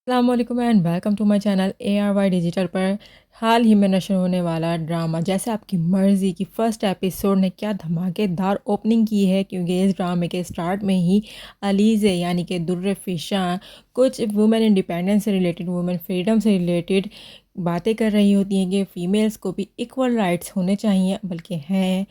अस्सलाम वालेकुम and welcome to my channel ARY digital पर हाल ही में नशर होने वाला ड्रामा जैसे आपकी मर्ज़ी की फ़र्स्ट एपिसोड ने क्या धमाकेदार ओपनिंग की है, क्योंकि इस ड्रामे के स्टार्ट में ही अलीज़े यानी कि दुर्र फ़िशां कुछ वुमेन इंडिपेंडेंस से रिलेटेड, वुमेन फ्रीडम से रिलेटेड बातें कर रही होती हैं कि फ़ीमेल्स को भी इक्वल राइट्स होने चाहिए, बल्कि हैं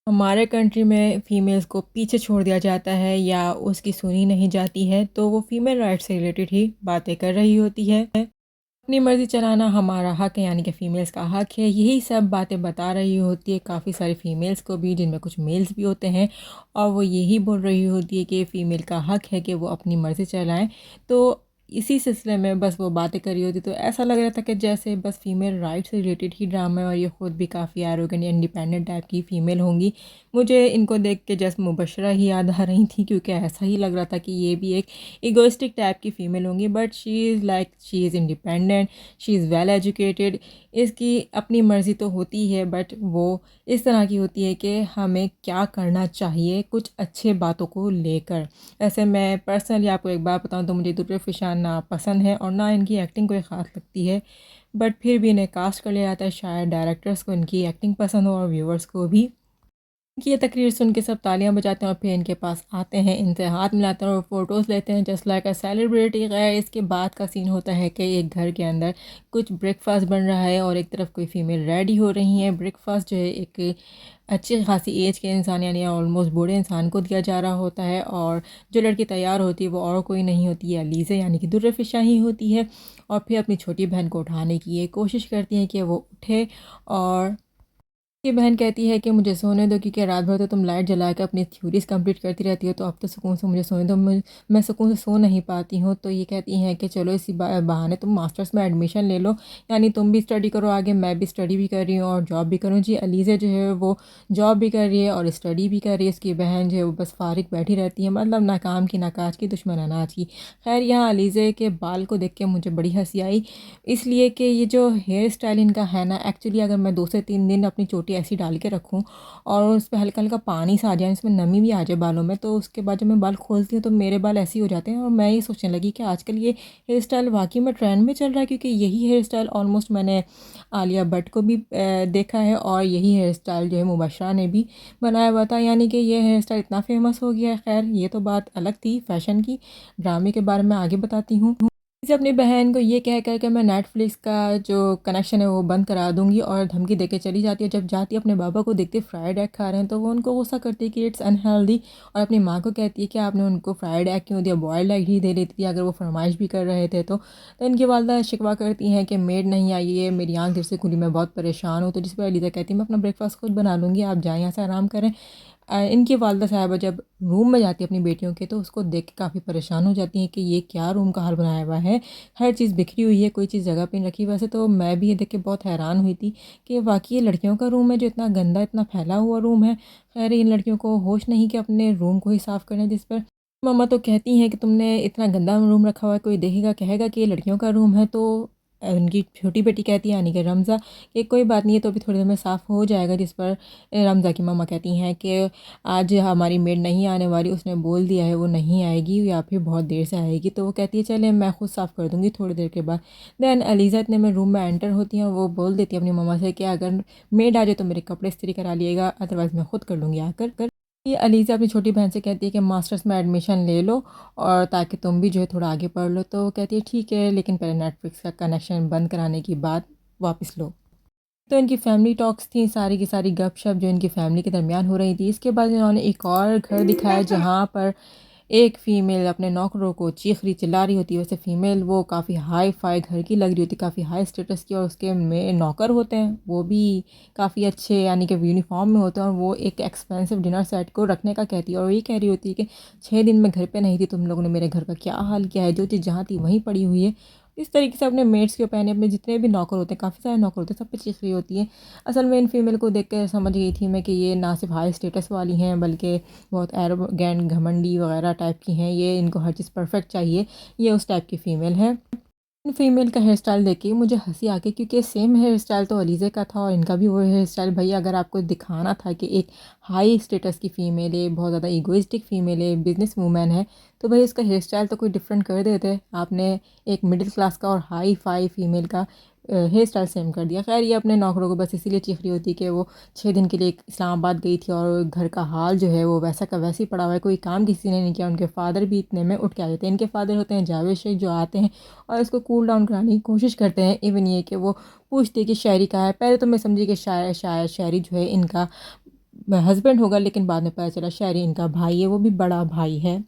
हमारे कंट्री में फ़ीमेल्स को पीछे छोड़ दिया जाता है या उसकी सुनी नहीं जाती है, तो वो फ़ीमेल राइट्स से रिलेटेड ही बातें कर रही होती है। अपनी मर्ज़ी चलाना हमारा हक़ है, यानी कि फ़ीमेल्स का हक़ है, यही सब बातें बता रही होती है काफ़ी सारी फ़ीमेल्स को भी, जिनमें कुछ मेल्स भी होते हैं, और वो यही बोल रही होती है कि फ़ीमेल का हक़ है कि वो अपनी मर्ज़ी चलाएँ। तो इसी सिलसिले में बस वो बातें कर रही होती, तो ऐसा लग रहा था कि जैसे बस फ़ीमेल राइट्स से रिलेटेड ही ड्रामा है और ये ख़ुद भी काफ़ी एरोगेंट या इंडिपेंडेंट टाइप की फ़ीमेल होंगी। मुझे इनको देख के जस्ट मुबशरा ही याद आ रही थी, क्योंकि ऐसा ही लग रहा था कि ये भी एक इगोइस्टिक टाइप की फ़ीमेल होंगी, but she is independent, she is well educated. इसकी अपनी मर्ज़ी तो होती है, बट वो इस तरह की होती है कि हमें क्या करना चाहिए कुछ अच्छे बातों को लेकर। ऐसे मैं पर्सनली आपको एक बात बताऊँ तो मुझे दुर्र फ़िशान ना पसंद है और ना इनकी एक्टिंग कोई ख़ास लगती है, बट फिर भी इन्हें कास्ट कर लिया जाता है। शायद डायरेक्टर्स को इनकी एक्टिंग पसंद हो और व्यूअर्स को भी। कि ये तकरीर सुन के सब तालियां बजाते हैं और फिर इनके पास आते हैं, इनसे हाथ मिलाते हैं और फ़ोटोज़ लेते हैं जस्ट लाइक अ सेलिब्रिटी। गैर इसके बाद का सीन होता है कि एक घर के अंदर कुछ ब्रेकफास्ट बन रहा है और एक तरफ कोई फ़ीमेल रेडी हो रही है। ब्रेकफास्ट जो है एक अच्छी खासी एज के इंसान यानी ऑलमोस्ट बूढ़े इंसान को दिया जा रहा होता है, और जो लड़की तैयार होती है वो और कोई नहीं होती है, अलीज़ा यानी कि दुर्र फ़िशा ही होती है। और फिर अपनी छोटी बहन को उठाने की ये कोशिश करती हैं कि वो उठे, और की बहन कहती है कि मुझे सोने दो, क्योंकि रात भर तो तुम लाइट जला के अपनी थ्योरीज़ कंप्लीट करती रहती हो, तो अब तो सुकून से मुझे सोने दो, मैं सुकून से सो नहीं पाती हूँ। तो ये कहती हैं कि चलो इसी बहाने तुम मास्टर्स में एडमिशन ले लो, यानी तुम भी स्टडी करो आगे, मैं भी स्टडी भी कर रही हूँ और जॉब भी करूँ। जी अलीज़ा जो है वो जॉब भी कर रही है और स्टडी भी कर रही है, उसकी बहन जो है वो बस फारिग बैठी रहती है, मतलब ना काम की ना काज की, दुश्मन अनाज की। खैर यहाँ अलीज़ा के बाल को देख के मुझे बड़ी हंसी आई, इसलिए कि ये जो हेयर स्टाइल इनका है ना, एक्चुअली अगर मैं 2 से 3 दिन अपनी चोटी ऐसी डाल के रखूँ और उस पे हल्का-हल्का पानी सा आ जाए, इसमें नमी भी आ जाए बालों में, तो उसके बाद जब मैं बाल खोलती हूँ तो मेरे बाल ऐसे ही हो जाते हैं। और मैं ये सोचने लगी कि आजकल ये हेयर स्टाइल वाक़ई में ट्रेंड में चल रहा है, क्योंकि यही हेयर स्टाइल ऑलमोस्ट मैंने आलिया भट्ट को भी देखा है और यही हेयर स्टाइल जो है मुबशरा ने भी बनाया हुआ था, यानी कि ये हेयर स्टाइल इतना फ़ेमस हो गया है। ख़ैर ये तो बात अलग थी फ़ैशन की, ड्रामे के बारे में आगे बताती हूँ। इसे अपनी बहन को ये कह कर के मैं नेटफ्लिक्स का जो कनेक्शन है वो बंद करा दूँगी, और धमकी देके चली जाती है। जब जाती है अपने बाबा को देखती है फ्राइड एग खा रहे हैं, तो वो उनको गुस्सा करती है कि इट्स अनहेल्दी, और अपनी माँ को कहती है कि आपने उनको फ्राइड एग क्यों दिया, बॉयल्ड एग ही दे देती थी अगर वो फरमाइश भी कर रहे थे तो इनकी वालदा शिकवा करती हैं कि मेड नहीं आई है, मेरी आँख देर से खुली, मैं बहुत परेशान हूँ। तो जिस पर अलीज़ा कहती है मैं अपना ब्रेकफास्ट खुद बना लूँगी, आप जाएँ यहाँ से आराम करें। इनकी वालदा साहिबा जब रूम में जाती है अपनी बेटियों के, तो उसको देख के काफ़ी परेशान हो जाती हैं कि ये क्या रूम का हाल बनाया हुआ है, हर चीज़ बिखरी हुई है, कोई चीज़ जगह पे नहीं रखी। वैसे तो मैं भी ये देख के बहुत हैरान हुई थी कि वाकई ये लड़कियों का रूम है जो इतना गंदा, इतना फैला हुआ रूम है। खैर इन लड़कियों को होश नहीं कि अपने रूम को ही साफ़ करें, जिस पर मम्मा तो कहती हैं कि तुमने इतना गंदा रूम रखा हुआ है, कोई देखेगा कहेगा कि ये लड़कियों का रूम है। तो उनकी छोटी बेटी कहती है यानी कि रमज़ा कि कोई बात नहीं है, तो अभी थोड़ी देर में साफ़ हो जाएगा। जिस पर रमज़ा की मम्मा कहती हैं कि आज हमारी मेड नहीं आने वाली, उसने बोल दिया है वो नहीं आएगी या फिर बहुत देर से आएगी। तो वो कहती है चले मैं खुद साफ़ कर दूँगी थोड़ी देर के बाद। देन अलीज़ा इतने में रूम में एंटर होती हैं, वो बोल देती है अपनी मम्मा से कि अगर मेड आ जाए तो मेरे कपड़े इस्त्री करा लिएगा, अदरवाइज़ मैं खुद कर लूँगी आकर। ये अलीज़ा अपनी छोटी बहन से कहती है कि मास्टर्स में एडमिशन ले लो और ताकि तुम भी जो है थोड़ा आगे पढ़ लो। तो कहती है ठीक है, लेकिन पहले नेटफ्लिक्स का कनेक्शन बंद कराने की बात वापस लो। तो इनकी फैमिली टॉक्स थी, सारी की सारी गपशप जो इनकी फैमिली के दरमियान हो रही थी। इसके बाद इन्होंने एक और घर दिखाया जहाँ पर एक फ़ीमेल अपने नौकरों को चीख रही चिल्ला रही होती है। वैसे फ़ीमेल वो काफ़ी हाई फाई घर की लग रही होती है, काफ़ी हाई स्टेटस की, और उसके में नौकर होते हैं वो भी काफ़ी अच्छे यानी कि यूनिफॉर्म में होते हैं, और वो एक एक्सपेंसिव डिनर सेट को रखने का कहती है, और ये कह रही होती है कि 6 दिन मैं घर पे नहीं थी, तुम लोगों ने मेरे घर का क्या हाल किया है, जो चीज़ जहाँ थी वहीं पड़ी हुई है। इस तरीके से अपने मेड्स के पहने अपने जितने भी नौकर होते हैं, काफ़ी सारे नौकर होते हैं, सब पे चीख रही होती है। असल में इन फीमेल को देख कर समझ गई थी मैं कि ये ना सिर्फ हाई स्टेटस वाली हैं, बल्कि बहुत एरोगेंट घमंडी वगैरह टाइप की हैं, ये इनको हर चीज़ परफेक्ट चाहिए, ये उस टाइप की फ़ीमेल है। फीमेल का हेयर स्टाइल देख के मुझे हँसी आ गई, क्योंकि सेम हेयर स्टाइल तो अलीज़े का था और इनका भी वो हेयर स्टाइल। भई अगर आपको दिखाना था कि एक हाई स्टेटस की फ़ीमेल है, बहुत ज़्यादा इगोइस्टिक फ़ीमेल है, बिज़नेस वूमन है, तो भई उसका हेयर स्टाइल तो कोई डिफरेंट कर देते। आपने एक मिडिल क्लास का और हाई-फ़ाई फ़ीमेल का हेयर स्टाइल सेम कर दिया। ख़ैर ये अपने नौकरों को बस इसीलिए चीख रही होती कि वो 6 दिन के लिए इस्लामाबाद गई थी और घर का हाल जो है वो वैसा का वैसे ही पड़ा हुआ है, कोई काम किसी ने नहीं किया। उनके फ़ादर भी इतने में उठ के आ जाते हैं। इनके फ़ादर होते हैं जावेद शेख, जो आते हैं और इसको कूल डाउन कराने की कोशिश करते हैं। इवन ये कि वो पूछती है कि शायरी कहाँ है। पहले तो मैं समझी कि शायद शायरी जो है इनका हस्बैंड होगा, लेकिन बाद में पता चला शायरी इनका भाई है, वो भी बड़ा भाई है।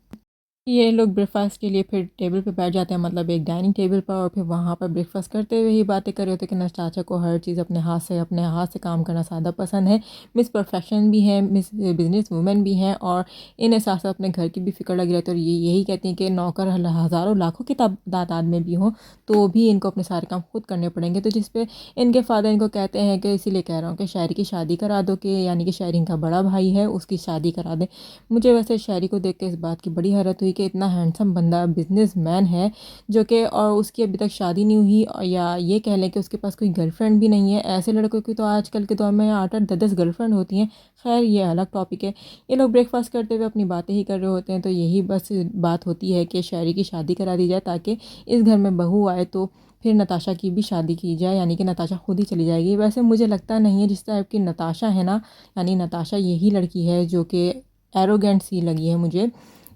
ये लोग ब्रेकफास्ट के लिए फिर टेबल पे बैठ जाते हैं, मतलब एक डाइनिंग टेबल पर, और फिर वहाँ पर ब्रेकफास्ट करते हुए ही बातें कर रहे होते हैं कि नस्टाचा को हर चीज़ अपने हाथ से काम करना ज़्यादा पसंद है। मिस परफेक्शन भी है, मिस बिजनेस वूमेन भी हैं, और इन्हें साथ साथ अपने घर की भी फिक्र लगी रहती है। और ये यही कहती हैं कि नौकर हज़ारों लाखों की तादाद में भी हों तो भी इनको अपने सारे काम खुद करने पड़ेंगे। तो जिस पे इनके फादर इनको कहते हैं कि इसीलिए कह रहा हूँ कि शायरी की शादी करा दो, कि यानी कि शायरी इनका बड़ा भाई है, उसकी शादी करा दें। मुझे वैसे शायरी को देख के इस बात की बड़ी हैरत हुई कि इतना हैंडसम बंदा बिजनेसमैन है, जो कि और उसकी अभी तक शादी नहीं हुई, या ये कह लें कि उसके पास कोई गर्लफ्रेंड भी नहीं है। ऐसे लड़कों की तो आजकल के दौर में 8-8 10-10 गर्लफ्रेंड होती हैं। खैर ये अलग टॉपिक है। ये लोग ब्रेकफास्ट करते हुए अपनी बातें ही कर रहे होते हैं, तो यही बस बात होती है कि शायरी की शादी करा दी जाए ताकि इस घर में बहू आए तो फिर नताशा की भी शादी की जाए, यानी कि नताशा खुद ही चली जाएगी। वैसे मुझे लगता नहीं है, जिस टाइप की नताशा है ना, यानी नताशा यही लड़की है जो कि एरोगेंट सी लगी है मुझे।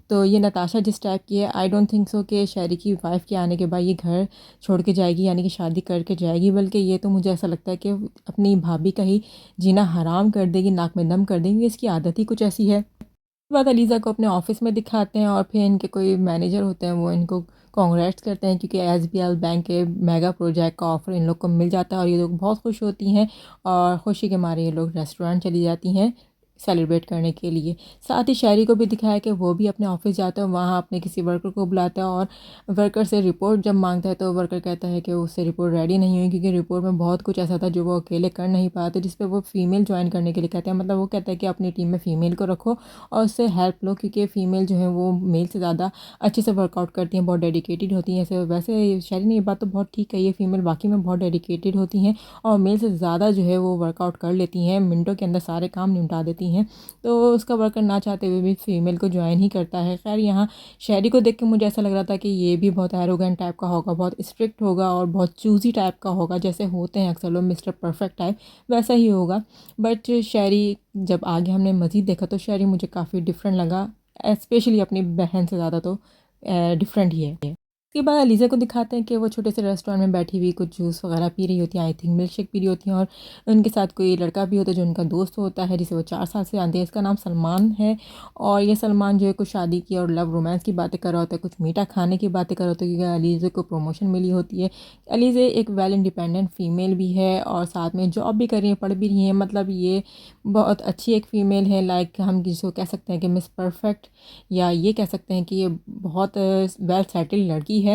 तो ये नताशा जिस टाइप की है, आई डोंट थिंक सो कि शायरी की वाइफ़ के आने के बाद ये घर छोड़ के जाएगी, यानी कि शादी करके जाएगी, बल्कि ये तो मुझे ऐसा लगता है कि अपनी भाभी का ही जीना हराम कर देगी, नाक में दम कर देंगी। इसकी आदत ही कुछ ऐसी है। उसके बाद अलीज़ा को अपने ऑफिस में दिखाते हैं और फिर इनके कोई मैनेजर होते हैं, वो इनको कॉन्ग्रेट्स करते हैं क्योंकि एसबीएल बैंक के मेगा प्रोजेक्ट का ऑफ़र इन लोग को मिल जाता है, और ये लोग बहुत खुश होती हैं और खुशी के मारे ये लोग रेस्टोरेंट चली जाती हैं सेलिब्रेट करने के लिए। साथ ही शायरी को भी दिखाया कि वो भी अपने ऑफिस जाता है, वहाँ अपने किसी वर्कर को बुलाता है और वर्कर से रिपोर्ट जब मांगता है तो वर्कर कहता है कि उससे रिपोर्ट रेडी नहीं हुई, क्योंकि रिपोर्ट में बहुत कुछ ऐसा था जो वो अकेले कर नहीं पाते, जिस पे वो फीमेल ज्वाइन करने के लिए कहते हैं। मतलब वो कहता है कि अपनी टीम में फ़ीमेल को रखो और उससे हेल्प लो, क्योंकि फ़ीमेल जो है वो मेल से ज़्यादा अच्छे से वर्कआउट करती हैं, बहुत डेडिकेटेड होती हैं। ऐसे वैसे शायरी ने ये बात तो बहुत ठीक कही है, फ़ीमेल वाकई में बहुत डेडिकेटेड होती हैं और मेल से ज़्यादा जो है वो वर्कआउट कर लेती हैं, मिनटों के अंदर सारे काम निपटा देती हैं। तो उसका वर्कर ना चाहते हुए भी फ़ीमेल को ज्वाइन ही करता है। ख़ैर यहाँ शायरी को देख के मुझे ऐसा लग रहा था कि ये भी बहुत एरोगेंट टाइप का होगा, बहुत स्ट्रिक्ट होगा और बहुत चूज़ी टाइप का होगा, जैसे होते हैं अक्सर लोग मिस्टर परफेक्ट टाइप, वैसा ही होगा। बट शायरी जब आगे हमने मज़ीद देखा तो शायरी मुझे काफ़ी डिफरेंट लगा, स्पेशली अपनी बहन से ज़्यादा तो डिफरेंट ही है। उसके बाद अलीज़ा को दिखाते हैं कि वो छोटे से रेस्टोरेंट में बैठी हुई कुछ जूस वगैरह पी रही होती हैं, I think milk shake P रही होती हैं, और उनके साथ कोई लड़का भी होता है जो उनका दोस्त होता है, जिसे वो 4 साल से जानते हैं। इसका नाम सलमान है, और ये सलमान जो है कुछ शादी की और लव रोमांस की बातें कर रहा होता है, कुछ मीठा खाने की बातें कर रहा होता है, क्योंकि अलीज़ा को प्रमोशन मिली होती है। अलीज़ा एक वेल इंडिपेंडेंट फ़ीमेल भी है और साथ में जॉब भी कर रही है, पढ़ भी रही हैं। मतलब ये बहुत अच्छी एक फ़ीमेल है, लाइक हम जिसको कह सकते हैं कि मिस परफेक्ट, या ये कह सकते हैं कि ये बहुत वेल सेटल्ड लड़की है।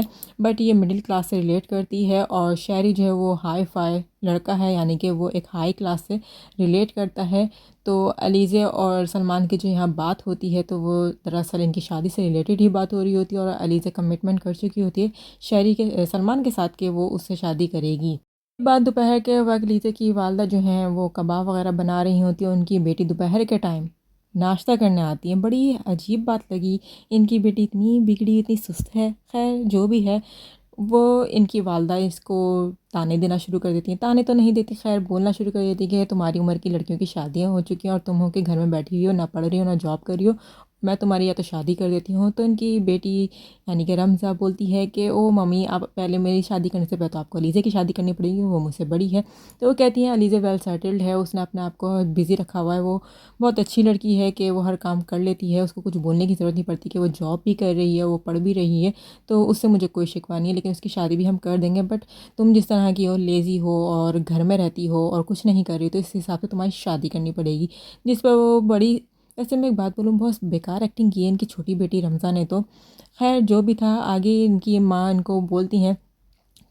बट ये मिडिल क्लास से रिलेट करती है, और शायरी जो है वो हाई फाई लड़का है, यानी कि वो एक हाई क्लास से रिलेट करता है। तो अलीज़े और सलमान की जो यहाँ बात होती है, तो वो दरअसल इनकी शादी से रिलेटेड ही बात हो रही होती है, और अलीज़े कमिटमेंट कर चुकी होती है शायरी के सलमान के साथ कि वो उससे शादी करेगी। बाद दोपहर के वक्त अलीज़े की वालदा जो हैं वो कबाब वगैरह बना रही होती है, उनकी बेटी दोपहर के टाइम नाश्ता करने आती है। बड़ी अजीब बात लगी, इनकी बेटी इतनी बिगड़ी, इतनी सुस्त है। खैर जो भी है, वो इनकी वालदा इसको ताने देना शुरू कर देती हैं। ताने तो नहीं देती, खैर बोलना शुरू कर देती कि तुम्हारी उम्र की लड़कियों की शादियाँ हो चुकी हैं और तुम हो के घर में बैठी हुई हो, ना पढ़ रही हो ना जॉब कर रही हो, मैं तुम्हारी या तो शादी कर देती हूँ। तो इनकी बेटी यानी कि रमज़ा बोलती है कि ओ मम्मी, आप पहले मेरी शादी करने से पहले तो आपको अलीज़े की शादी करनी पड़ेगी, वो मुझसे बड़ी है। तो वो कहती हैं अलीज़े वेल सेटल्ड है, उसने अपने आप को बिज़ी रखा हुआ है, वो बहुत अच्छी लड़की है कि वो हर काम कर लेती है, उसको कुछ बोलने की ज़रूरत नहीं पड़ती, कि वो जॉब भी कर रही है, वो पढ़ भी रही है, तो उससे मुझे कोई शिकवा नहीं है, लेकिन उसकी शादी भी हम कर देंगे। बट तुम जिस तरह की हो, लेज़ी हो और घर में रहती हो और कुछ नहीं कर रही, तो इस हिसाब से तुम्हारी शादी करनी पड़ेगी। जिस पर वो बड़ी, वैसे मैं एक बात बोलूँ, बहुत बेकार एक्टिंग की है इनकी छोटी बेटी रमज़ा ने तो। खैर जो भी था, आगे इनकी माँ इनको बोलती हैं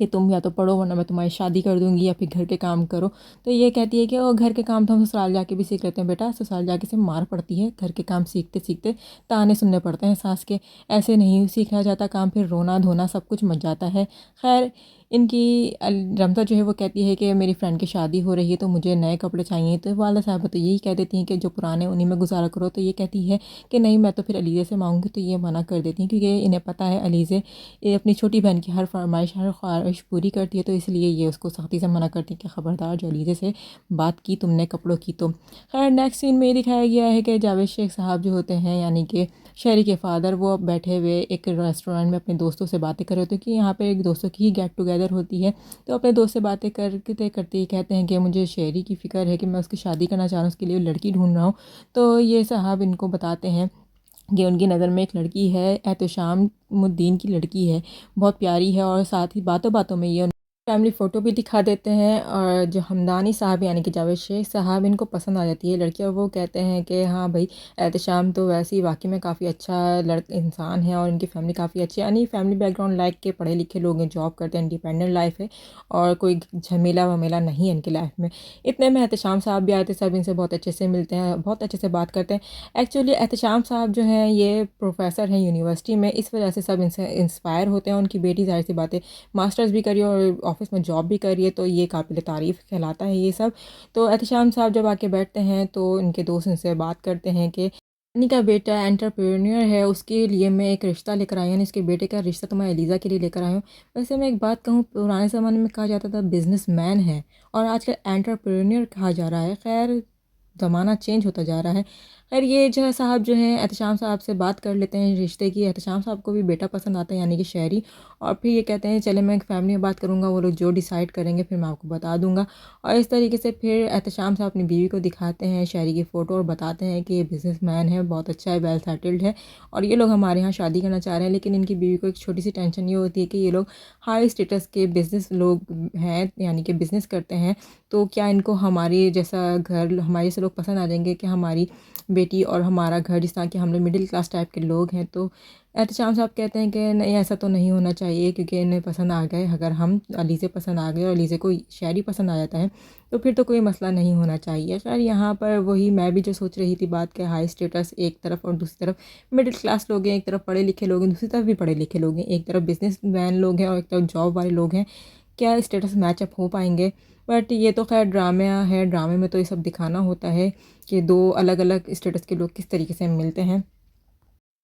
कि तुम या तो पढ़ो वरना मैं तुम्हारी शादी कर दूंगी या फिर घर के काम करो। तो ये कहती है कि और घर के काम तो हम ससुराल जाके भी सीख लेते हैं बेटा, ससुराल जाके से मार पड़ती है, घर के काम सीखते सीखते ताने सुनने पड़ते हैं सास के, ऐसे नहीं सीखा जाता काम, फिर रोना धोना सब कुछ मच जाता है। खैर इनकी रमज़ा जो है वो कहती है कि मेरी फ्रेंड की शादी हो रही है तो मुझे नए कपड़े चाहिए, तो वाला साहब तो यही कह देती हैं कि जो पुराने उन्हीं में गुजारा करो। तो ये कहती है कि नहीं मैं तो फिर अलीज़े से मांगूंगी, तो ये मना कर देती हैं क्योंकि इन्हें पता है अलीज़े ये अपनी छोटी बहन की हर फरमाइश हर ख्वाहिश पूरी करती है, तो इसलिए ये उसको सख्ती से मना करती है कि ख़बरदार जो अलीज़े से बात की तुमने कपड़ों की तो। खैर नेक्स्ट सीन में ये दिखाया गया है कि जावेद शेख साहब जो होते हैं यानी कि शहरी के फादर, वो बैठे हुए एक रेस्टोरेंट में अपने दोस्तों से बातें कर रहे होते हैं कि यहाँ पे एक दोस्तों की ही गेट टुगेदर होती है। तो अपने दोस्त से बातें करते करते ही कहते हैं कि मुझे शहरी की फ़िक्र है कि मैं उसकी शादी करना चाह रहा हूँ, उसके लिए लड़की ढूंढ रहा हूँ। तो ये साहब इनको बताते हैं कि उनकी नज़र में एक लड़की है, एहतशाम मुद्दीन की लड़की है, बहुत प्यारी है, और साथ ही बातों बातों में ये फैमिली फ़ोटो भी दिखा देते हैं। और जो हमदानी साहब यानी कि जावेद शेख साहब, इनको पसंद आ जाती है लड़की, और वो कहते हैं कि हाँ भाई एहतशाम तो वैसे ही वाकई में काफ़ी अच्छा इंसान है और इनकी फैमिली काफ़ी अच्छी है, यानी फैमिली बैकग्राउंड लाइक के पढ़े लिखे लोग हैं, जॉब करते हैं, इंडिपेंडेंट लाइफ है और कोई झमेला वमेला नहीं है इनकी लाइफ में। इतने में एहतशाम साहब भी आते, सब इनसे बहुत अच्छे से मिलते हैं, बहुत अच्छे से बात करते हैं। एक्चुअली एहतशाम साहब जो हैं ये प्रोफेसर हैं यूनिवर्सिटी में, इस वजह से सब इनसे इंस्पायर होते हैं। उनकी बेटी जाहिर सी बात है मास्टर्स भी करी और ऑफिस में जॉब भी करी है, तो ये काबिल तारीफ़ कहलाता है ये सब। तो एहतशाम साहब जब आके बैठते हैं तो इनके दोस्त इनसे बात करते हैं कि अन्नी का बेटा एंटरप्रेन्योर है, उसके लिए मैं एक रिश्ता लेकर आई हूँ, इसके बेटे का रिश्ता तो मैं एलिज़ा के लिए लेकर आई हूँ। वैसे मैं एक बात कहूँ, पुराने ज़माने में कहा जाता था बिजनेसमैन है और आजकल एंटरप्रेन्योर कहा जा रहा है। खैर ज़माना चेंज होता जा रहा है। खैर ये जो है साहब जो हैं एहतशाम साहब से बात कर लेते हैं रिश्ते की। एहतशाम साहब को भी बेटा पसंद आता है यानी कि शहरी, और फिर ये कहते हैं चले मैं एक फ़ैमिली में बात करूँगा, वो लोग जो डिसाइड करेंगे फिर मैं आपको बता दूँगा। और इस तरीके से फिर एहतशाम साहब अपनी बीवी को दिखाते हैं शहरी की फ़ोटो और बताते हैं कि ये बिज़नेसमैन है, बहुत अच्छा है, वेल सेटल्ड है और ये लोग हमारे यहाँ शादी करना चाह रहे हैं। लेकिन इनकी बीवी को एक छोटी सी टेंशन ये होती है कि ये लोग हाई स्टेटस के बिज़नेस लोग हैं, यानी कि बिज़नेस करते हैं, तो क्या इनको हमारे जैसा घर, हमारे जैसे लोग पसंद आ जाएंगे कि हमारी बेटी और हमारा घर, जिस तरह के हम लोग मिडिल क्लास टाइप के लोग हैं। तो एहतशाम साहब कहते हैं कि नहीं ऐसा तो नहीं होना चाहिए, क्योंकि इन्हें पसंद आ गए, अगर हम अलीज़े पसंद आ गए और अलीज़े को शहरी पसंद आ जाता है तो फिर तो कोई मसला नहीं होना चाहिए। शायद यहाँ पर वही मैं भी जो सोच रही थी बात के, हाई स्टेटस एक तरफ और दूसरी तरफ मिडिल क्लास लोग हैं, एक तरफ पढ़े लिखे लोग हैं, दूसरी तरफ भी पढ़े लिखे लोग हैं, एक तरफ बिजनेस मैन लोग हैं और एक तरफ जॉब वाले लोग हैं। क्या स्टेटस मैचअप हो पाएंगे? बट ये तो खैर ड्रामे है, ड्रामे में तो ये सब दिखाना होता है कि दो अलग अलग स्टेटस के लोग किस तरीके से मिलते हैं।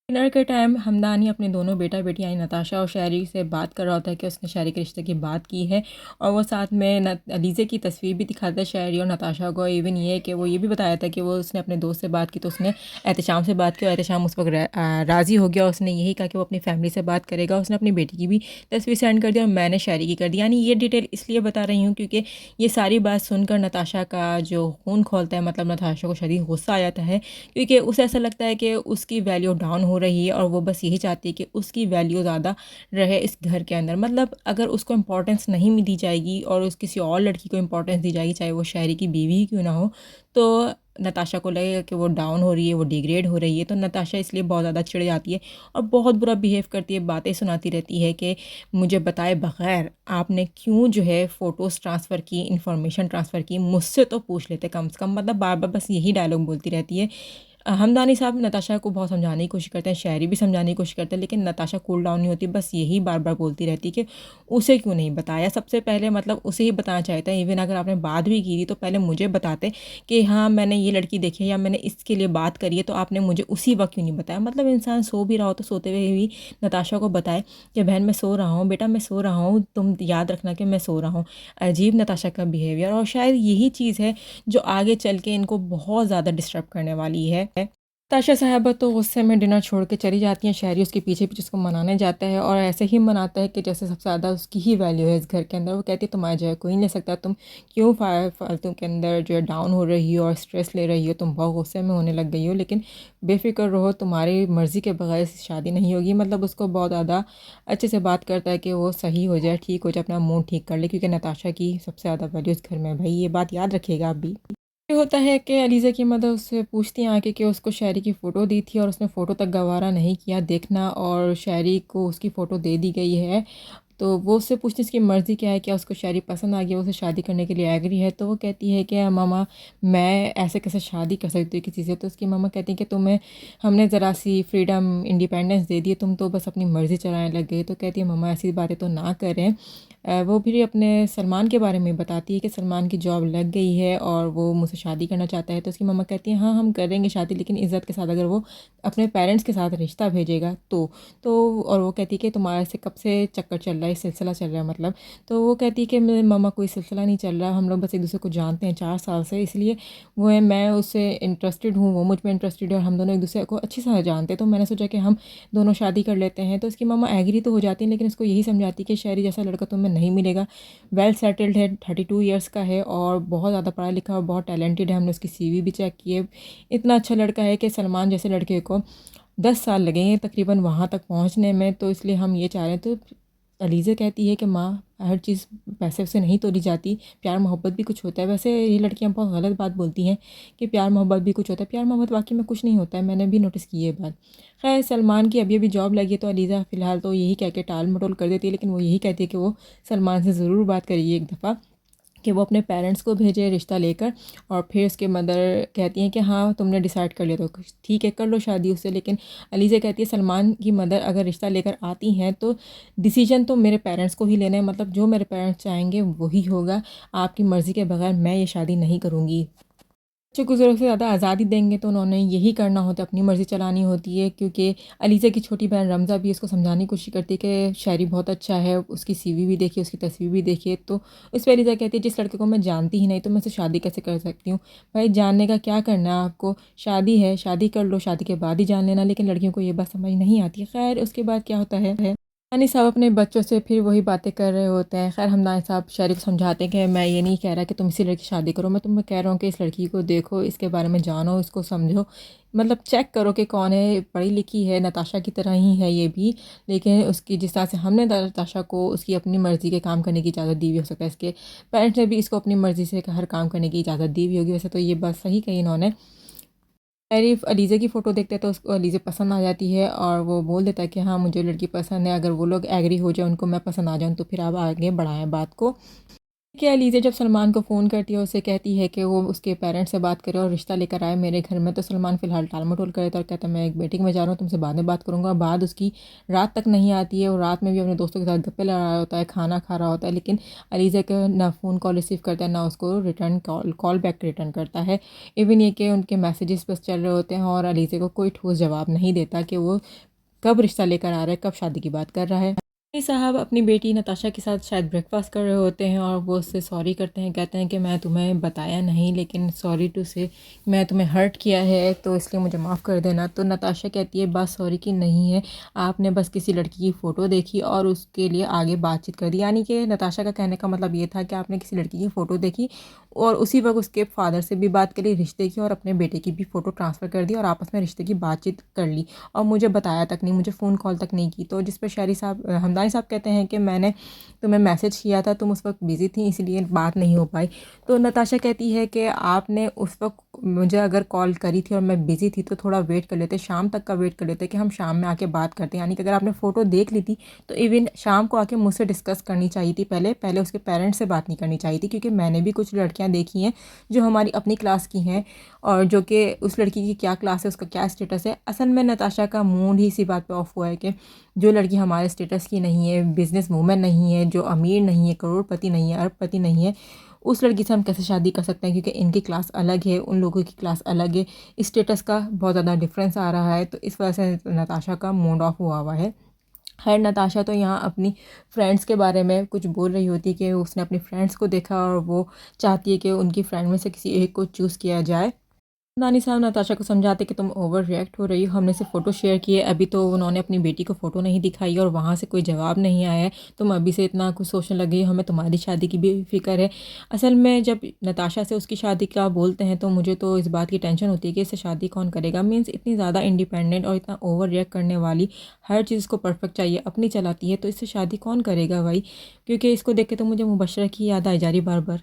डिनर के टाइम हमदानी अपने दोनों बेटा बेटी यानी नताशा और शहरी से बात कर रहा होता है कि उसने शहरी के रिश्ते की बात की है, और वो साथ में अलीज़े की तस्वीर भी दिखाता है शहरी और नताशा को। इवन ये कि वो ये भी बताया था कि वो उसने अपने दोस्त से बात की तो उसने एहतशाम से बात की और एहतशाम उस वक्त राज़ी हो गया। उसने यही कहा कि वो अपनी फैमिली से बात करेगा। उसने अपनी बेटी की भी तस्वीर सेंड कर दी और मैंने शहरी की कर दी। यानी ये डिटेल इसलिए बता रही हूँ क्योंकि ये सारी बात सुनकर नताशा का जो खून खोलता है, मतलब नताशा को शदीद गुस्सा आ जाता है, क्योंकि उसे ऐसा लगता है कि उसकी वैल्यू डाउन हो रही है और वो बस यही चाहती है कि उसकी वैल्यू ज़्यादा रहे इस घर के अंदर। मतलब अगर उसको इम्पोर्टेंस नहीं दी जाएगी और उस किसी और लड़की को इम्पोर्टेंस दी जाएगी, चाहे वो शहरी की बीवी ही क्यों ना हो, तो नताशा को लगेगा कि वो डाउन हो रही है, वो डिग्रेड हो रही है। तो नताशा इसलिए बहुत ज़्यादा चिढ़ जाती है और बहुत बुरा बिहेव करती है, बातें सुनाती रहती है कि मुझे बताए बगैर आपने क्यों जो है फ़ोटोज़ ट्रांसफ़र की, इन्फॉर्मेशन ट्रांसफ़र की, मुझसे तो पूछ लेते कम से कम। मतलब बार बार बस यही डायलॉग बोलती रहती है। हमदानी साहब नताशा को बहुत समझाने की कोशिश करते हैं, शहरी भी समझाने की कोशिश करते हैं, लेकिन नताशा कूल डाउन नहीं होती, बस यही बार बार बोलती रहती कि उसे क्यों नहीं बताया सबसे पहले, मतलब उसे ही बताना चाहता है। इवन अगर आपने बात भी की थी तो पहले मुझे बताते कि हाँ मैंने ये लड़की देखी है या मैंने इसके लिए बात करी है, तो आपने मुझे उसी वक्त क्यों नहीं बताया। मतलब इंसान सो भी रहा हो तो सोते हुए भी नताशा को बताए कि बहन मैं सो रहा हूँ, बेटा मैं सो रहा हूँ, तुम याद रखना कि मैं सो रहा हूँ। अजीब नताशा का बिहेवियर, और शायद यही चीज़ है जो आगे चल के इनको बहुत ज़्यादा डिस्टर्ब करने वाली है। ताशा साहबा तो गुस्से में डिनर छोड़ के चली जाती हैं, शहरी उसके पीछे पीछे उसको मनाने जाता है और ऐसे ही मनाता है कि जैसे सबसे ज़्यादा उसकी ही वैल्यू है इस घर के अंदर। वो कहती है तुम्हारी जगह कोई नहीं ले सकता, तुम क्यों फालतू के अंदर जो है डाउन हो रही हो और स्ट्रेस ले रही हो, तुम बहुत गुस्से में होने लग गई हो, लेकिन बेफिक्र रहो तुम्हारी मर्ज़ी के बगैर शादी नहीं होगी। मतलब उसको बहुत ज़्यादा अच्छे से बात करता है कि वो सही हो जाए, ठीक हो जाए, अपना मूड ठीक कर ले, क्योंकि नताशा की सबसे ज़्यादा वैल्यू इस घर में है। भाई ये बात याद रखिएगा आप भी। ये होता है कि अलीज़ा की मदर उससे पूछती हैं आके कि उसको शायरी की फ़ोटो दी थी और उसने फ़ोटो तक गवारा नहीं किया देखना, और शायरी को उसकी फ़ोटो दे दी गई है। तो वो उससे पूछती है इसकी मर्ज़ी क्या है, क्या उसको शायरी पसंद आ गया, वो उसे शादी करने के लिए एग्री है। तो वो कहती है कि मामा मैं ऐसे कैसे शादी कर सकती हूँ किसी से। तो उसकी मामा कहती हैं कि तुम्हें हमने ज़रा सी फ्रीडम इंडिपेंडेंस दे दी, तुम तो बस अपनी मर्ज़ी चलाने लग गए। तो कहती है मामा ऐसी बातें तो ना करें। वो फिर अपने सलमान के बारे में बताती है कि सलमान की जॉब लग गई है और वो मुझसे शादी करना चाहता है। तो उसकी मम्मा कहती हैं हाँ हम करेंगे शादी, लेकिन इज़्ज़त के साथ, अगर वो अपने पेरेंट्स के साथ रिश्ता भेजेगा तो और वो कहती है कि तुम्हारे से कब से चक्कर चल रहा है, सिलसिला चल रहा है मतलब। तो वो कहती है कि मेरे मम्मा कोई सिलसिला नहीं चल रहा, हम लोग बस एक दूसरे को जानते हैं 4 साल से, इसलिए वो है मैं उससे इंटरेस्टेड हूँ, वो मुझ में इंटरेस्टेड है और हम दोनों एक दूसरे को अच्छी तरह जानते हैं। तो मैंने सोचा कि हम दोनों शादी कर लेते हैं। तो उसकी मम्मा एग्री तो हो जाती है, लेकिन उसको यही समझाती है कि शहरी जैसा लड़का तुम्हें नहीं मिलेगा, वेल सेटल्ड है, 32 ईयर्स का है और बहुत ज़्यादा पढ़ा लिखा और बहुत टैलेंटेड है। हमने उसकी सीवी भी चेक की है, इतना अच्छा लड़का है कि सलमान जैसे लड़के को 10 साल लगेंगे तकरीबन वहाँ तक पहुँचने में। तो इसलिए हम ये चाह रहे हैं। तो अलीज़ा कहती है कि माँ हर चीज़ पैसे से नहीं तोड़ी जाती, प्यार मोहब्बत भी कुछ होता है। वैसे ये लड़कियाँ बहुत गलत बात बोलती हैं कि प्यार मोहब्बत भी कुछ होता है, प्यार मोहब्बत वाकई में कुछ नहीं होता है, मैंने भी नोटिस की ये बात। खैर सलमान की अभी अभी जॉब लगी है, तो अलीज़ा फ़िलहाल तो यही कह के टाल मटोल कर देती है, लेकिन वो यही कहती है कि वो सलमान से ज़रूर बात करिए एक दफ़ा कि वो अपने पेरेंट्स को भेजे रिश्ता लेकर। और फिर उसके मदर कहती हैं कि हाँ तुमने डिसाइड कर लिया तो ठीक है कर लो शादी उससे। लेकिन अलीज़ा कहती है सलमान की मदर अगर रिश्ता लेकर आती हैं तो डिसीजन तो मेरे पेरेंट्स को ही लेना है, मतलब जो मेरे पेरेंट्स चाहेंगे वही होगा, आपकी मर्ज़ी के बगैर मैं ये शादी नहीं करूँगी। बच्चों को ज़रूरत से ज़्यादा आज़ादी देंगे तो उन्होंने यही करना होता है, अपनी मर्ज़ी चलानी होती है। क्योंकि अलीज़ा की छोटी बहन रमज़ा भी उसको समझाने की कोशिश करती है कि शायरी बहुत अच्छा है, उसकी सीवी भी देखिए, उसकी तस्वीर भी देखिए। तो इस पर अलीज़ा कहती है जिस लड़के को मैं जानती ही नहीं तो मैं उससे शादी कैसे कर सकती हूँ। भाई जानने का क्या करना है आपको, शादी है शादी कर लो, शादी के बाद ही जान लेना। लेकिन लड़कियों को ये बात समझ नहीं आती। खैर उसके बाद क्या होता है, हमदानी साहब अपने बच्चों से फिर वही बातें कर रहे होते हैं। खैर हमदानी साहब शायरी को समझाते हैं कि मैं ये नहीं कह रहा कि तुम इसी लड़की की शादी करो, मैं तुम्हें कह रहा हूँ कि इस लड़की को देखो, इसके बारे में जानो, इसको समझो, मतलब चेक करो कि कौन है, पढ़ी लिखी है, नताशा की तरह ही है ये भी। लेकिन उसकी जिस तरह से हमने नताशा को उसकी अपनी मर्ज़ी के काम करने की इजाज़त दी हुई, हो सकता है इसके पेरेंट्स ने भी इसको अपनी मर्ज़ी से हर काम करने की इजाज़त दी हुई होगी। वैसे तो ये बात सही कही इन्होंने। आरिफ अलीज़ा की फ़ोटो देखता है तो उसको अलीज़ा पसंद आ जाती है और वो बोल देता है कि हाँ मुझे लड़की पसंद है, अगर वो लोग एग्री हो जाए, उनको मैं पसंद आ जाऊँ तो फिर आप आगे बढ़ाएं बात को। कि अलीज़ा जब सलमान को फ़ोन करती है, उसे कहती है कि वो उसके पेरेंट्स से बात करे और रिश्ता लेकर आए मेरे घर में। तो सलमान फ़िलहाल टाल-मटोल कर देता है और कहता है मैं एक मीटिंग में जा रहा हूँ, तुमसे बाद में बात करूँगा। बाद उसकी रात तक नहीं आती है और रात में भी अपने दोस्तों के साथ गप्पे लड़ा रहा होता है, खाना खा रहा होता है। लेकिन अलीज़ा का ना फ़ोन कॉल रिसीव करता है, ना उसको रिटर्न कॉल बैक रिटर्न करता है। इवन ये कि उनके मैसेजेस बस चल रहे होते हैं और अलीज़ा को कोई ठोस जवाब नहीं देता कि वो कब रिश्ता लेकर आ रहा है, कब शादी की बात कर रहा है। ये साहब अपनी बेटी नताशा के साथ शायद ब्रेकफास्ट कर रहे होते हैं और वो उससे सॉरी करते हैं, कहते हैं कि मैं तुम्हें बताया नहीं, लेकिन सॉरी टू से मैं तुम्हें हर्ट किया है तो इसलिए मुझे माफ़ कर देना। तो नताशा कहती है बात सॉरी की नहीं है, आपने बस किसी लड़की की फ़ोटो देखी और उसके लिए आगे बातचीत कर दी। यानी कि नताशा का कहने का मतलब ये था कि आपने किसी लड़की की फ़ोटो देखी और उसी वक्त उसके फादर से भी बात करी रिश्ते की और अपने बेटे की भी फ़ोटो ट्रांसफ़र कर दी और आपस में रिश्ते की बातचीत कर ली और मुझे बताया तक नहीं, मुझे फ़ोन कॉल तक नहीं की। तो जिस पर शायरी साहब हमदानी साहब कहते हैं कि मैंने तुम्हें मैसेज किया था, तुम उस वक्त बिज़ी थी इसलिए बात नहीं हो पाई। तो नताशा कहती है कि आपने उस वक्त मुझे अगर कॉल करी थी और मैं बिज़ी थी तो थोड़ा वेट कर लेते, शाम तक का वेट कर लेते कि हम शाम में आके बात करते हैं। यानी कि अगर आपने फ़ोटो देख ली थी तो इवन शाम को आके मुझसे डिस्कस करनी चाहिए थी, पहले पहले उसके पेरेंट्स से बात नहीं करनी चाहिए थी। क्योंकि मैंने भी कुछ लड़कियां देखी हैं जो हमारी अपनी क्लास की हैं और जो कि उस लड़की की क्या क्लास है, उसका क्या स्टेटस है। असल में नताशा का मूड ही इसी बात पे ऑफ हुआ है कि जो लड़की हमारे स्टेटस की नहीं है, बिज़नेस वूमेन नहीं है, जो अमीर नहीं है, करोड़पति नहीं है, अरबपति नहीं है, उस लड़की से हम कैसे शादी कर सकते हैं। क्योंकि इनकी क्लास अलग है, उन लोगों की क्लास अलग है, स्टेटस का बहुत ज़्यादा डिफरेंस आ रहा है। तो इस वजह से नताशा का मूड ऑफ हुआ है। खैर नताशा तो यहाँ अपनी फ्रेंड्स के बारे में कुछ बोल रही होती कि उसने अपनी फ्रेंड्स को देखा और वो चाहती है कि उनकी फ्रेंड में से किसी एक को चूज़ किया जाए। नानी साहब नताशा को समझाते कि तुम ओवर रिएक्ट हो रही हो, हमने सिर्फ फ़ोटो शेयर की है, अभी तो उन्होंने अपनी बेटी को फ़ोटो नहीं दिखाई और वहाँ से कोई जवाब नहीं आया है, तुम अभी से इतना कुछ सोचने लगी हो, हमें तुम्हारी शादी की भी फ़िक्र है। असल में जब नताशा से उसकी शादी का बोलते हैं तो मुझे तो इस बात की टेंशन होती है कि इससे शादी कौन करेगा। मीन्स इतनी ज़्यादा इंडिपेंडेंट और इतना ओवर रिएक्ट करने वाली, हर चीज़ को परफेक्ट चाहिए, अपनी चलाती है, तो इससे शादी कौन करेगा भाई। क्योंकि इसको देख के तो मुझे मुबशरा की याद आई जा रही बार बार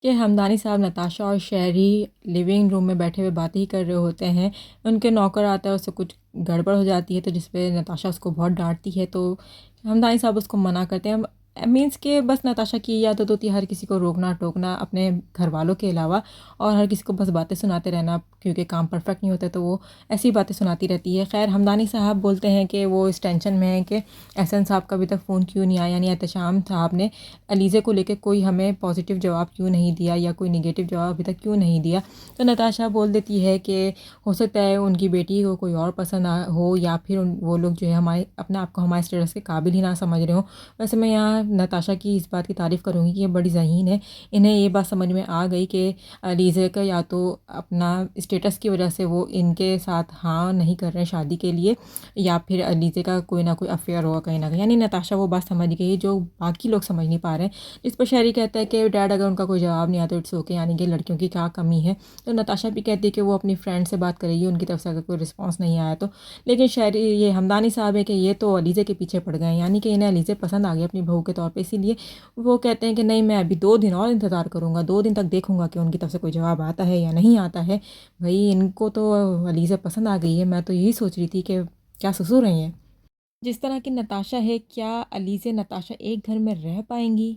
कि हमदानी साहब नताशा और शहरी लिविंग रूम में बैठे हुए बात ही कर रहे होते हैं। उनके नौकर आता है, उससे कुछ गड़बड़ हो जाती है तो जिस पे नताशा उसको बहुत डांटती है। तो हमदानी साहब उसको मना करते हैं। मीन्स के बस नताशा की ये आदत होती है हर किसी को रोकना टोकना अपने घर वालों के अलावा, और हर किसी को बस बातें सुनाते रहना, क्योंकि काम परफेक्ट नहीं होता तो वो ऐसी बातें सुनाती रहती है। खैर हमदानी साहब बोलते हैं कि वो इस टेंशन में है कि एहसन साहब का अभी तक फ़ोन क्यों नहीं आया, यानी एहतशाम साहब ने अलीज़े को लेकर कोई हमें पॉजिटिव जवाब क्यों नहीं दिया या कोई निगेटिव जवाब अभी तक क्यों नहीं दिया। तो नताशा बोल देती है कि हो सकता है उनकी बेटी को कोई और पसंद हो, या फिर वो लोग जो है हमारे अपने आप को हमारे स्टेटस के काबिल ही ना समझ रहे हो। वैसे मैं यहाँ नताशा की इस बात की तारीफ़ करूँगी कि ये बड़ी ज़हीन है। इन्हें ये बात समझ में आ गई कि अलीज़े का या तो अपना स्टेटस की वजह से वो इनके साथ हाँ नहीं कर रहे हैं शादी के लिए, या फिर अलीज़े का कोई ना कोई अफेयर होगा कहीं ना कहीं। यानी नताशा वो बात समझ गई जो बाकी लोग समझ नहीं पा रहे हैं। जिस पर शहरी कहता है कि डैड अगर उनका कोई जवाब नहीं आता इट्स ओके, यानी कि लड़कियों की क्या कमी है। तो नताशा भी कहती है कि वो अपनी फ्रेंड से बात करेगी उनकी तरफ से अगर कोई रिस्पॉन्स नहीं आया तो। लेकिन शहरी ये हमदानी साहब है कि ये तो अलीज़े के पीछे पड़ गए हैं, यानी कि इन्हें अलीज़े पसंद आ गई अपनी बहू के तौर पे, इसीलिए वो कहते हैं कि नहीं मैं अभी 2 दिन और इंतज़ार करूँगा, 2 दिन तक देखूँगा कि उनकी तरफ से कोई जवाब आता है या नहीं आता है। भाई इनको तो अलीज़ा पसंद आ गई है, मैं तो यही सोच रही थी कि क्या ससुर हैं ये। जिस तरह की नताशा है, क्या अलीज़े नताशा एक घर में रह पाएंगी?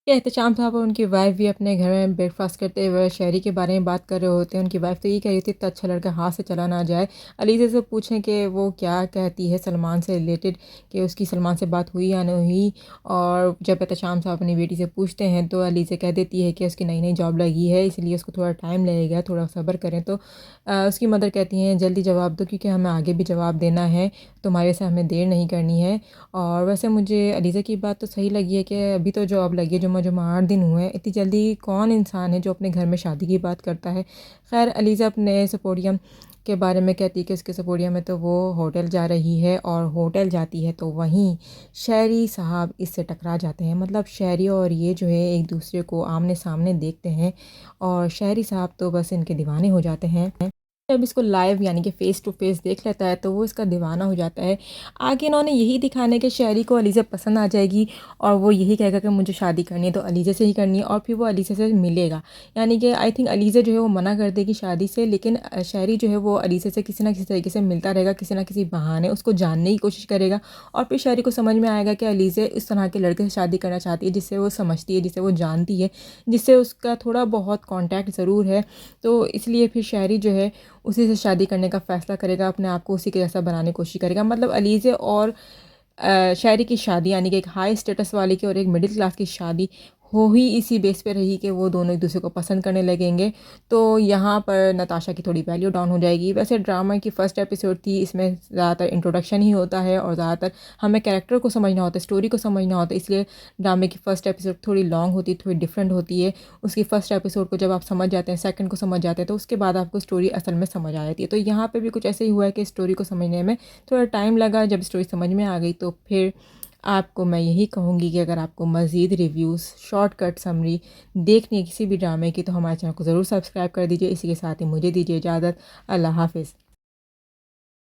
कि एहतशाम साहब और उनकी वाइफ भी अपने घर में ब्रेकफास्ट करते हुए शहरी के बारे में बात कर रहे होते हैं। उनकी वाइफ तो ये कह रही थी इतना अच्छा लड़का हाथ से चला ना जाए। अलीज़ा से पूछें कि वो क्या कहती है सलमान से रिलेटेड, कि उसकी सलमान से बात हुई या नहीं हुई। और जब एहतशाम साहब अपनी बेटी से पूछते हैं तो अलीज़ा कह देती है कि उसकी नई नई जॉब लगी है इसलिए उसको थोड़ा टाइम लगेगा, थोड़ा सब्र करें। तो उसकी मदर कहती हैं जल्दी जवाब दो क्योंकि हमें आगे भी जवाब देना है, तुम्हारे से हमें देर नहीं करनी है। और वैसे मुझे अलीज़ा की बात तो सही लगी है कि अभी तो जॉब लगी है, जुम्मा 8 दिन हुए हैं, इतनी जल्दी कौन इंसान है जो अपने घर में शादी की बात करता है। खैर अलीज़ा अपने सपोर्टियम के बारे में कहती है कि उसके सपोर्टियम में तो वो होटल जा रही है, और होटल जाती है तो वहीं शहरी साहब इससे टकरा जाते हैं। मतलब शहरी और ये जो है एक दूसरे को आमने सामने देखते हैं, और शहरी साहब तो बस इनके दीवाने हो जाते हैं। जब इसको लाइव यानी कि फ़ेस टू फेस देख लेता है तो वो इसका दीवाना हो जाता है। आगे इन्होंने यही दिखाना है कि शहरी को अलीज़ा पसंद आ जाएगी और वो यही कहेगा कि मुझे शादी करनी है तो अलीज़ा से ही करनी है, और फिर वो अलीज़ा से मिलेगा। यानी कि आई थिंक अलीज़ा जो है वो मना कर देगी शादी से, लेकिन शहरी जो है वो अलीज़ा से किसी ना किसी तरीके से मिलता रहेगा, किसी ना किसी बहाने उसको जानने की कोशिश करेगा। और फिर शहरी को समझ में आएगा कि अलीज़ा इस तरह के लड़के से शादी करना चाहती है जिससे वो समझती है, जिसे वो जानती है, जिससे उसका थोड़ा बहुत कॉन्टैक्ट ज़रूर है। तो इसलिए फिर शहरी जो है उसी से शादी करने का फ़ैसला करेगा, अपने आप को उसी के जैसा बनाने की कोशिश करेगा। मतलब अलीज़े और शायरी की शादी यानी कि एक हाई स्टेटस वाले की और एक मिडिल क्लास की शादी हो ही इसी बेस पे रही कि वो दोनों एक दूसरे को पसंद करने लगेंगे। तो यहाँ पर नताशा की थोड़ी वैल्यू डाउन हो जाएगी। वैसे ड्रामा की फ़र्स्ट एपिसोड थी, इसमें ज़्यादातर इंट्रोडक्शन ही होता है और ज़्यादातर हमें कैरेक्टर को समझना होता है, स्टोरी को समझना होता है, इसलिए ड्रामे की फ़र्स्ट एपिसोड थोड़ी लॉन्ग होती है, थोड़ी डिफरेंट होती है। उसकी फ़र्स्ट एपिसोड को जब आप समझ जाते हैं, सेकंड को समझ जाते हैं, तो उसके बाद आपको स्टोरी असल में समझ आ जाती है। तो यहाँ पे भी कुछ ऐसे ही हुआ है कि स्टोरी को समझने में थोड़ा टाइम लगा। जब स्टोरी समझ में आ गई तो फिर आपको मैं यही कहूँगी कि अगर आपको मज़ीद रिव्यूज़ शॉर्टकट समरी देखनी है किसी भी ड्रामे की तो हमारे चैनल को ज़रूर सब्सक्राइब कर दीजिए। इसी के साथ ही मुझे दीजिए इजाज़त। अल्लाह हाफ़िज़।